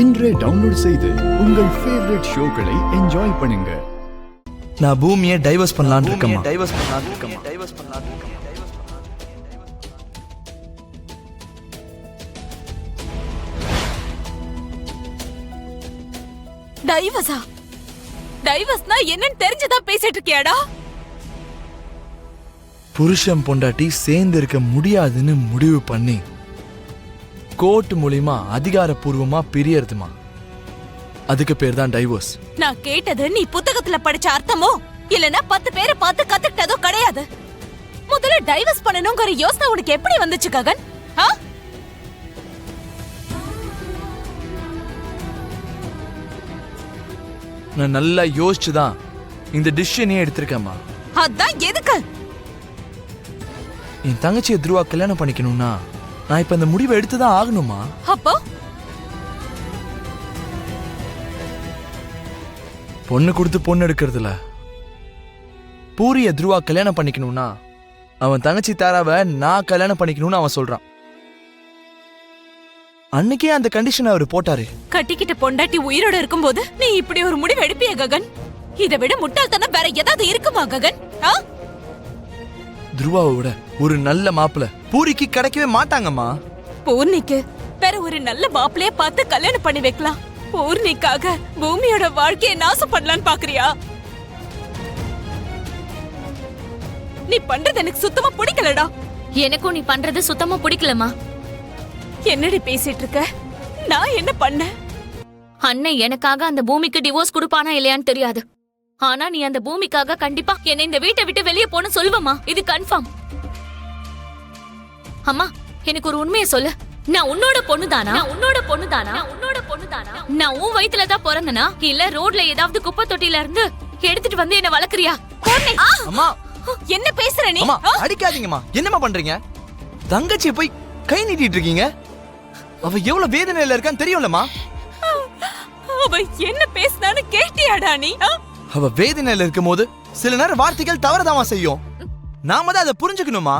இன்றே டவுன்லோட் செய்து உங்கள் ஃபேவரட் ஷோக்களை என்ஜாய் பண்ணுங்க. நான் பூமியை டைவர்ஸ் பண்ணலாம்னு இருக்கேன். டைவர்ஸா? டைவர்ஸ்னா என்னன்னு தெரிஞ்சுதான் பேசிட்டு இருக்கியாடா? புருஷன் பொண்டாட்டி சேர்ந்து இருக்க முடியாதுன்னு முடிவு பண்ணி கோர்ட் மூலியமா அதிகாரப்பூர்வமா பிரியறதுமா, அதுக்கு பேர் தான் டைவர்ஸ். நான் கேட்டது நீ புத்தகத்துல படிச்ச அர்த்தமோ இல்லனா 10 பேரை பார்த்து கத்துக்கிட்டதோ கிடையாது. முதல்ல டைவர்ஸ் பண்ணணும்ங்கற யோசனை உனக்கு எப்படி வந்துச்சு ககன்? நான் நல்லா யோசிச்சுதான் இந்த டிசிஷனே எடுத்திருக்கேம்மா. அதான் எதுக்கு? என் தங்கச்சியை துருவா கல்யாணம் பண்ணிக்கணும்னா நான் இப்ப இந்த முடிவை எடுத்துதான் ஆகணுமா? அப்போ பொண்ணு கொடுத்து பொண்ணு எடுக்கிறதுல பூரிய துருவா கல்யாணம் பண்ணிக்கணும்னா அவன் தங்கச்சி தாராவை நான் கல்யாணம் பண்ணிக்கணும்னு அவன் சொல்றான். அன்னைக்கே அந்த கண்டிஷன் அவர் போட்டாரு. கட்டிக்கிட்ட பொண்டாட்டி உயிரோட இருக்கும்போது நீ இப்படி ஒரு முடிவு எடுப்பிய ககன்? இதை விட முட்டாள்தனம் வேற ஏதாவது இருக்குமா ககன்? துருவாவை விட ஒரு நல்ல மாப்பிள்ள பூரிக்கு கிடைக்கவே மாட்டாங்கம்மா. பூர்ணிக்கு வேற ஒரு நல்ல மாப்பிளைய பார்த்து கல்யாணம் பண்ணி வைக்கலாம். பூர்ணிக்காக பூமியோட வாழ்க்கையை நாசம் பண்ணலான்னு பாக்குறியா? நீ பண்றது எனக்கு சுத்தமா பிடிக்கலடா. எனக்கும் நீ பண்றது சுத்தமா பிடிக்கலமா. என்னடி பேசிட்டு இருக்க? நான் என்ன பண்ண? அண்ணன் எனக்காக அந்த பூமிக்கு டிவோர்ஸ் கொடுப்பானா இல்லையான்னு தெரியாது. ஆனா நீ அந்த பூமிக்காக கண்டிப்பா என்ன இந்த வீட்டை விட்டு வெளியே போன சொல்லுவமா. இது கன்ஃபார்ம். அம்மா, எனக்கு ஒரு உண்மையை சொல்லு. நான் உன்னோட பொண்ணுதானா? நான் உன் வயித்துல தான் பிறந்தனா இல்ல ரோட்ல ஏதாவது குப்பை தொட்டில இருந்து எடுத்துட்டு வந்து என்ன வளர்க்கறியா? அம்மா, என்ன பேசுற நீ? அடிக்காதீங்கம்மா. என்னம்மா பண்றீங்க? தங்கச்சியை போய் கை நீட்டிட்டு இருக்கீங்க. அவ எவ்வளவு வேதனையில இருக்கான்னு தெரியும்லம்மா. அவ என்ன பேசினான்னு கேட்டியாடா நீ? அவ வேதனையில இருக்கும் போது சில நேரம் வார்த்தைகள் தவறதாமா செய்யும். நாம தான் அதை புரிஞ்சுக்கணுமா.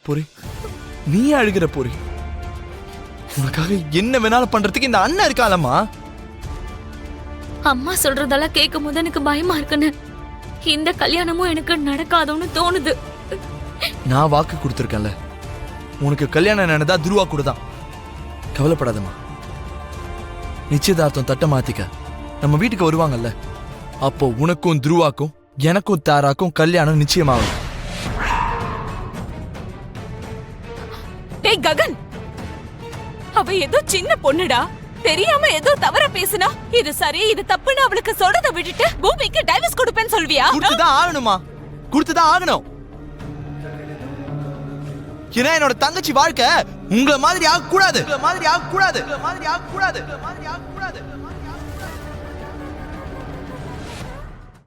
புரி, நீ அழுகிற புரி. உனக்காக என்ன வேணாலும் பண்றதுக்கு இந்த அண்ணன் இருக்காலம்மா. அம்மா சொல்றதெல்லாம் கேட்கும் போது எனக்கு பயமா இருக்குன்னு இந்த கல்யாணமும் எனக்கு நடக்காதுன்னு தோணுது. நான் வாக்கு கொடுத்துருக்கேன்ல, உனக்கு கல்யாணம் நடந்தா துருவா கூட தான். கவலைப்படாதம்மா. நிச்சயதார்த்தம் தட்ட மாத்திக்க நம்ம வீட்டுக்கு வருவாங்கல்ல, அப்போ உனக்கும் துருவாக்கும் எனக்கும் தாராக்கும் கல்யாணம் நிச்சயமாகும். டேய் ககன், அவ ஏதோ சின்ன பொண்ணுடா. தெரியாம ஏதோ தவற பேசுனா இது சரி இது தப்புன்னு அவளுக்கு சொல்றத விட்டுட்டு பூமிக்கு டைவர்ஸ் கொடுப்பேன்னு சொல்வியா? கொடுத்துதான் ஆகணுமா, கொடுத்துதான் ஆகணும். ஏன்னா என்னோட தங்கச்சி வாழ்க்கை உங்களை மாதிரி ஆக கூடாது.